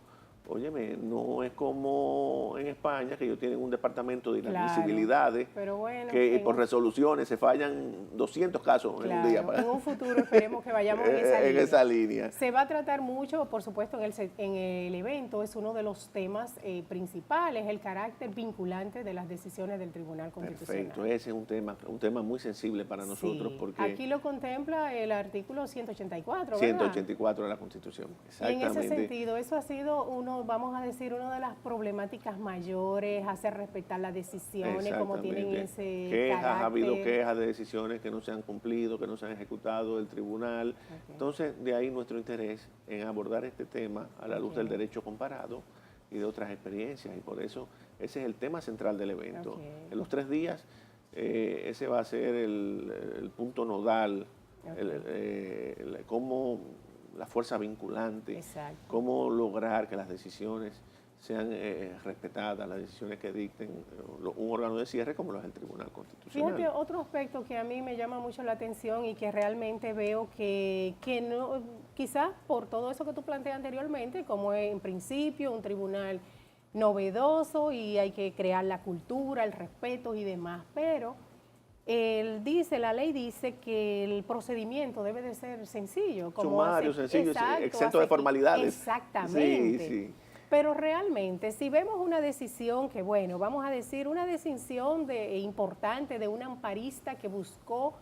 óyeme, no es como en España, que ellos tienen un departamento de Claro, inadmisibilidades, pero bueno, que por resoluciones se fallan 200 casos en un día. claro, en un futuro esperemos que vayamos en en esa línea. Se va a tratar mucho, por supuesto, en el evento, es uno de los temas principales, el carácter vinculante de las decisiones del Tribunal Constitucional. Perfecto, ese es un tema muy sensible para nosotros, Sí, porque aquí lo contempla el artículo 184, ¿verdad? 184 de la Constitución, Y en exactamente. ese sentido, eso ha sido vamos a decir, una de las problemáticas mayores, hacer respetar las decisiones, como tienen Exactamente. ese Quejas, ha carácter. habido quejas de decisiones que no se han cumplido, que no se han ejecutado del tribunal. Ok. Entonces, de ahí nuestro interés en abordar este tema a la luz Ok. del derecho comparado y de otras experiencias. Y por eso ese es el tema central del evento. Ok. En los 3 días, ese va a ser el punto nodal, Ok. cómo la fuerza vinculante, Exacto. cómo lograr que las decisiones sean respetadas, las decisiones que dicten un órgano de cierre como lo es el Tribunal Constitucional. Fíjate, otro aspecto que a mí me llama mucho la atención y que realmente veo que no, quizás por todo eso que tú planteas anteriormente, como en principio un tribunal novedoso y hay que crear la cultura, el respeto y demás, pero la ley dice que el procedimiento debe de ser sencillo. Sumario, sencillo, exacto, exento de formalidades. Exactamente. Sí, sí. Pero realmente, si vemos una decisión que, bueno, vamos a decir, una decisión importante de un amparista que buscó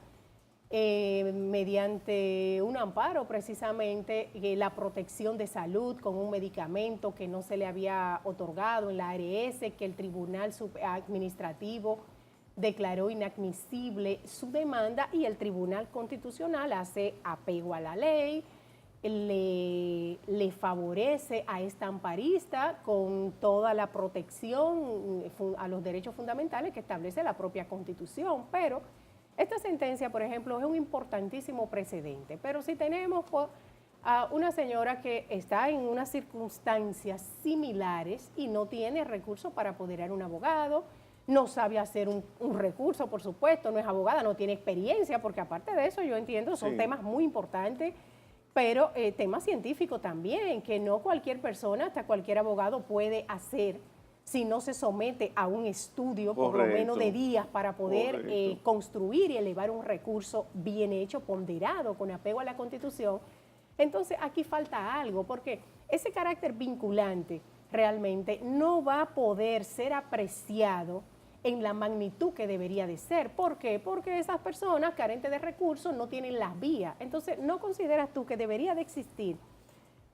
mediante un amparo precisamente la protección de salud con un medicamento que no se le había otorgado en la ARS, que el Tribunal Administrativo declaró inadmisible su demanda y el Tribunal Constitucional hace apego a la ley, le favorece a esta amparista con toda la protección a los derechos fundamentales que establece la propia Constitución. Pero esta sentencia, por ejemplo, es un importantísimo precedente. Pero si tenemos a una señora que está en unas circunstancias similares y no tiene recursos para apoderar a un abogado, no sabe hacer un recurso, por supuesto, no es abogada, no tiene experiencia, porque aparte de eso yo entiendo, son Sí. temas muy importantes, pero temas científicos también, que no cualquier persona, hasta cualquier abogado puede hacer si no se somete a un estudio, por lo menos de días, para poder construir y elevar un recurso bien hecho, ponderado, con apego a la Constitución. Entonces aquí falta algo, porque ese carácter vinculante realmente no va a poder ser apreciado en la magnitud que debería de ser. ¿Por qué? Porque esas personas carentes de recursos no tienen las vías. Entonces, ¿no consideras tú que debería de existir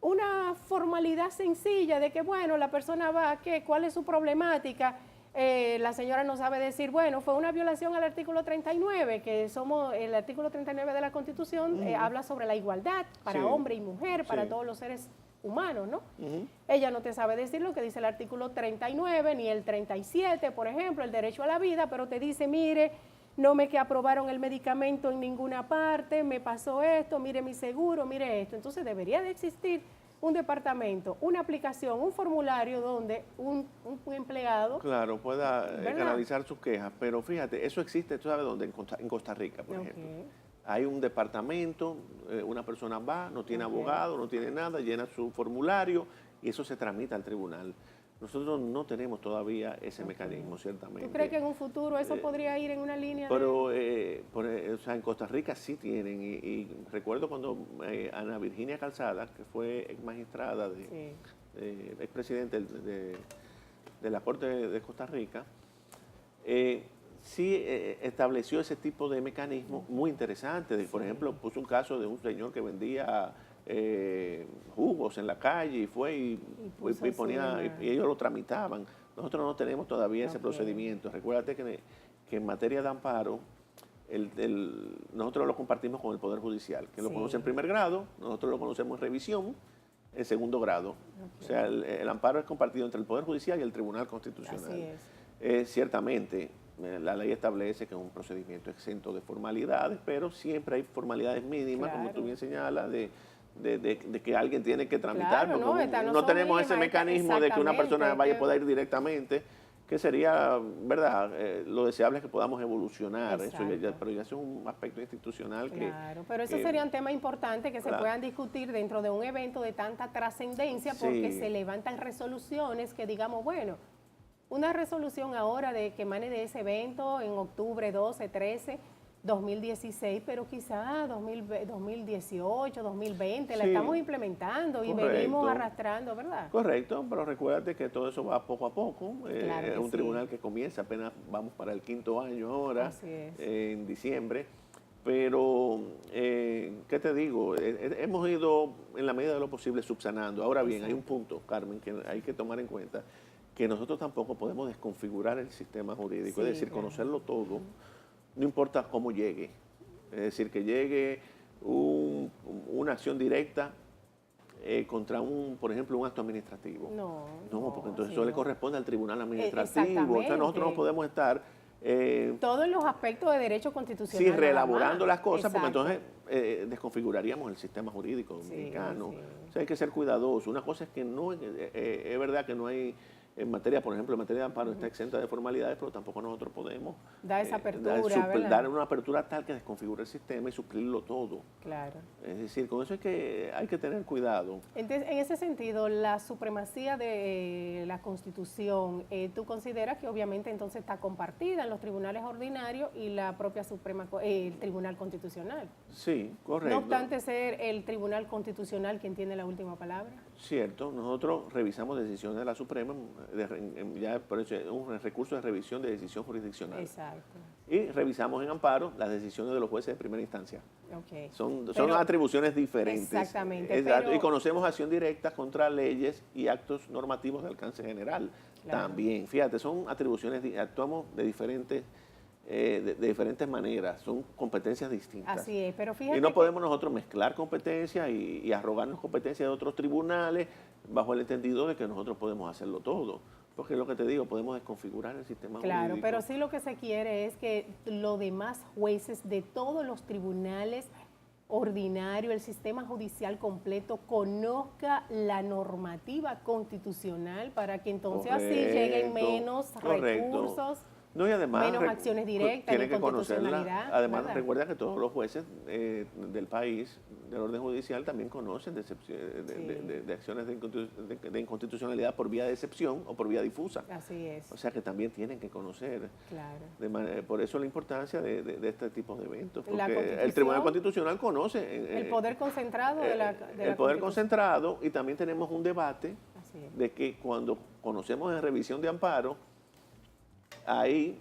una formalidad sencilla de que, bueno, la persona va, ¿cuál es su problemática? La señora no sabe decir, bueno, fue una violación al artículo 39, que el artículo 39 de la Constitución habla sobre la igualdad para Sí. hombre y mujer, para Sí. todos los seres humanos, ¿no? Ujú. Ella no te sabe decir lo que dice el artículo 39, ni el 37, por ejemplo, el derecho a la vida, pero te dice, mire, no me que aprobaron el medicamento en ninguna parte, me pasó esto, mire mi seguro, mire esto. Entonces debería de existir un departamento, una aplicación, un formulario donde un empleado... Claro, pueda ¿Verdad? canalizar sus quejas, pero fíjate, eso existe, ¿tú sabes dónde? En Costa Rica, por Ok. ejemplo. Hay un departamento, una persona va, no tiene Ok. abogado, no tiene nada, llena su formulario y eso se tramita al tribunal. Nosotros no tenemos todavía ese mecanismo, ciertamente. ¿Tú crees que en un futuro eso podría ir en una línea Pero o sea, en Costa Rica sí tienen, y recuerdo cuando Ana Virginia Calzada, que fue ex magistrada, expresidente de la Corte de Costa Rica, sí estableció ese tipo de mecanismo muy interesante. Por ejemplo, puso un caso de un señor que vendía jugos en la calle y fue y ponía, y ellos lo tramitaban. Nosotros no tenemos todavía ese procedimiento. Recuérdate que en materia de amparo, nosotros lo compartimos con el Poder Judicial, que lo conoce en primer grado, nosotros lo conocemos en revisión, en segundo grado. O sea, el amparo es compartido entre el Poder Judicial y el Tribunal Constitucional. Así es. Ciertamente, la ley establece que es un procedimiento exento de formalidades, pero siempre hay formalidades mínimas, como tú bien señalas, de que alguien tiene que tramitar, Claro, porque no no tenemos ese mecanismo de que una persona exactamente, pueda ir directamente, que sería, ¿verdad? Lo deseable es que podamos evolucionar, eso Exacto. pero ya es un aspecto institucional Claro, pero esos que- serían temas importantes que se Claro. puedan discutir dentro de un evento de tanta trascendencia porque Sí. se levantan resoluciones que digamos, bueno, una resolución ahora de que emane de ese evento en octubre 12, 13, 2016, pero quizá 2018, 2020 la Sí. estamos implementando y Correcto. venimos arrastrando, ¿verdad? Correcto, pero recuérdate que todo eso va poco a poco. Claro que Es un sí. tribunal que comienza, apenas vamos para el 5º año ahora, Así es. en diciembre. Pero, ¿qué te digo? Hemos ido, en la medida de lo posible, subsanando. Ahora bien, hay un punto, Carmen, que hay que tomar en cuenta, que nosotros tampoco podemos desconfigurar el sistema jurídico, Sí, es decir, claro. conocerlo todo, no importa cómo llegue. Es decir, que llegue una acción directa contra por ejemplo, un acto administrativo. No, porque entonces sí, eso le no. corresponde al tribunal administrativo. Exactamente. Entonces nosotros no podemos estar Todos los aspectos de derecho constitucional. sí, nada reelaborando más. las cosas, porque Exacto. entonces desconfiguraríamos el sistema jurídico dominicano. sí. O sea, hay que ser cuidadoso. Una cosa es que no, es verdad que no hay, en materia, por ejemplo, en materia de amparo está exenta de formalidades, pero tampoco nosotros podemos Da esa apertura, ¿verdad? dar una apertura tal que desconfigure el sistema y suplirlo todo. Claro. Es decir, con eso hay que tener cuidado. Entonces, en ese sentido, la supremacía de la Constitución, ¿tú consideras que obviamente entonces está compartida en los tribunales ordinarios y la propia el Tribunal Constitucional? Sí, correcto. No obstante ser el Tribunal Constitucional quien tiene la última palabra. Cierto, nosotros revisamos decisiones de la Suprema, ya por eso es un recurso de revisión de decisión jurisdiccional. Exacto. Y revisamos en amparo las decisiones de los jueces de primera instancia. Okay. Son Pero- atribuciones diferentes. Exactamente, Exacto, pero- y conocemos acción directa contra leyes y actos normativos de alcance general. Claro. También, fíjate, son atribuciones, actuamos de diferentes maneras, son competencias distintas. Así es, pero fíjate Y no que- podemos nosotros mezclar competencias y arrogarnos competencias de otros tribunales bajo el entendido de que nosotros podemos hacerlo todo. Porque es lo que te digo, podemos desconfigurar el sistema Claro, jurídico. pero sí lo que se quiere es que los demás jueces de todos los tribunales ordinarios, el sistema judicial completo, conozca la normativa constitucional para que entonces así lleguen Correcto, menos correcto. recursos. No, y además menos acciones directas, tienen ni que conocerla. constitucionalidad, Además, ¿verdad? recuerda que todos los jueces del país, del orden judicial, también conocen de acciones de inconstitucionalidad por vía de excepción o por vía difusa. Así es, O sea que también tienen que conocer. claro. Por eso la importancia de este tipo de eventos. La Porque el Constitución, Tribunal Constitucional conoce El poder concentrado de la el poder Constitución. concentrado, y también tenemos un debate Así es. de que cuando conocemos en revisión de amparo, ahí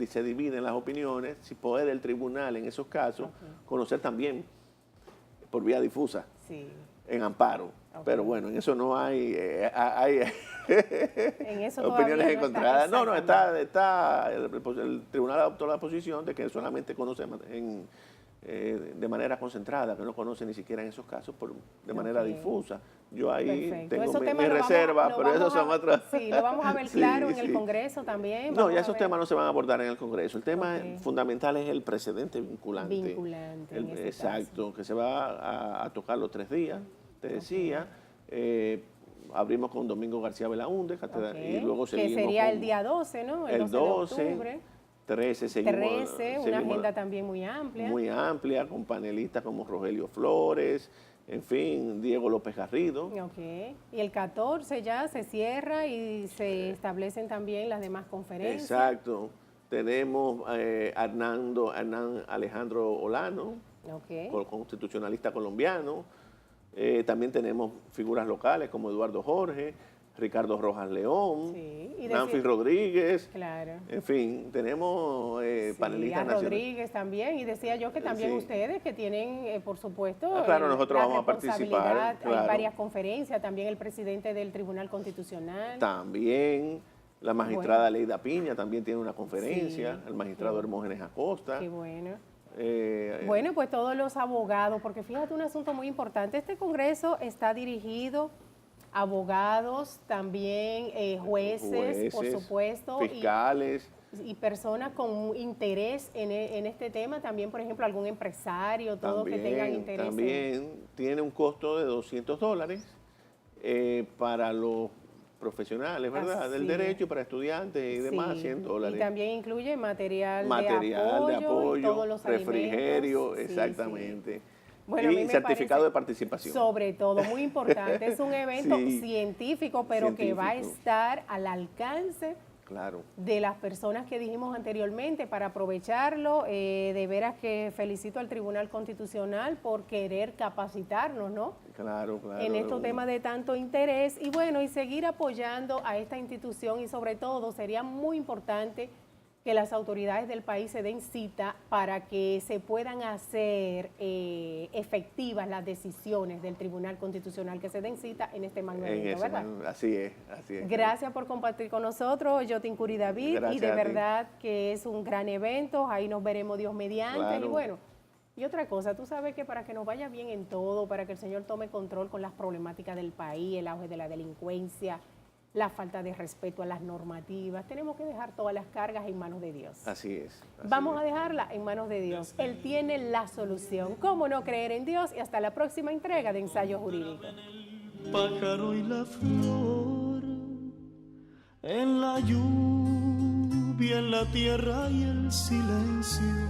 se dividen las opiniones, si puede el tribunal en esos casos conocer también por vía difusa Sí. en amparo. Ok. Pero bueno, en eso no hay, En eso todavía opiniones no encontradas. No, exactamente. el tribunal adoptó la posición de que solamente conoce de manera concentrada, que no conoce ni siquiera en esos casos de manera Ok. difusa. Yo ahí Perfecto. tengo Esos mi temas lo reserva, lo pero esos vamos son otros. Sí, lo vamos a ver Sí, claro en el sí. Congreso también. No, vamos ya a esos ver. temas no se van a abordar en el Congreso. El tema Ok. fundamental es el precedente vinculante. Vinculante, en ese Exacto, que se va a tocar los 3 días, te decía. Abrimos con Domingo García Belaúnde, Ok. y luego que seguimos sería con el día 12, ¿no? el 12, de octubre. 13, seguimos, 13, una seguimos agenda también muy amplia. muy amplia, con panelistas como Rogelio Flores, en fin, Diego López Garrido. Ok. Y el 14 ya se cierra y se establecen también las demás conferencias. Exacto. Tenemos Hernán Alejandro Olano, Ok. constitucionalista colombiano. También tenemos figuras locales como Eduardo Jorge, Ricardo Rojas León, Sí, y Nancy Rodríguez. Claro. En fin, tenemos Sí, panelistas a nacionales. Rodríguez también, y decía yo que también Sí. ustedes que tienen, por supuesto, Claro, nosotros la vamos a participar, responsabilidad. claro. Hay varias conferencias, también el presidente del Tribunal Constitucional. También la magistrada Leida Piña también tiene una conferencia, Sí, el magistrado qué- Hermógenes Acosta. Qué bueno. Eh, Bueno, pues todos los abogados, porque fíjate un asunto muy importante, este Congreso está dirigido a abogados, también jueces, por supuesto, fiscales. y personas con interés en este tema, también, por ejemplo, algún empresario, todo que tengan interés. También tiene un costo de $200 para los profesionales, ¿verdad? Así Del derecho para estudiantes y demás, Sí, $100. Y también incluye material de De apoyo, y todos los refrigerio, alimentos. Sí, exactamente. sí. Bueno, a mí Y me certificado parece, de participación. sobre todo, muy importante. Es un evento Sí. científico, pero que va a Científico. estar al alcance Claro. de las personas que dijimos anteriormente para aprovecharlo. De veras que felicito al Tribunal Constitucional por querer capacitarnos, ¿no? Claro, claro. En estos temas de tanto interés y bueno, y seguir apoyando a esta institución y sobre todo sería muy importante que las autoridades del país se den cita para que se puedan hacer efectivas las decisiones del Tribunal Constitucional, que se den cita en este magno evento, ¿verdad? Así es, así es. Gracias por compartir con nosotros, Yotin Curi David, Gracias y de a ti. verdad que es un gran evento, ahí nos veremos Dios mediante, Claro. y bueno, y otra cosa, tú sabes que para que nos vaya bien en todo, para que el Señor tome control con las problemáticas del país, el auge de la delincuencia, la falta de respeto a las normativas, tenemos que dejar todas las cargas en manos de Dios. Así es. Vamos a dejarla en manos de Dios. Él tiene la solución. ¿Cómo no creer en Dios? Y hasta la próxima entrega de Ensayo Jurídico. Pájaro y la flor, en la lluvia, en la tierra y el silencio,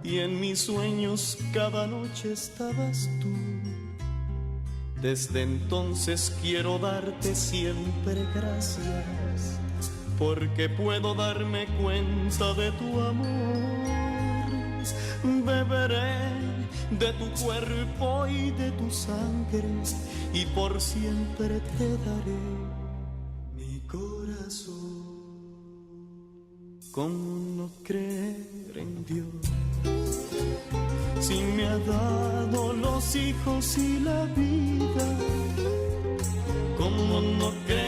y en mis sueños cada noche estabas tú. Desde entonces quiero darte siempre gracias, porque puedo darme cuenta de tu amor. Beberé de tu cuerpo y de tu sangre, y por siempre te daré mi corazón. ¿Cómo no creer en Dios si me ha dado los hijos y la vida? ¿Cómo no creer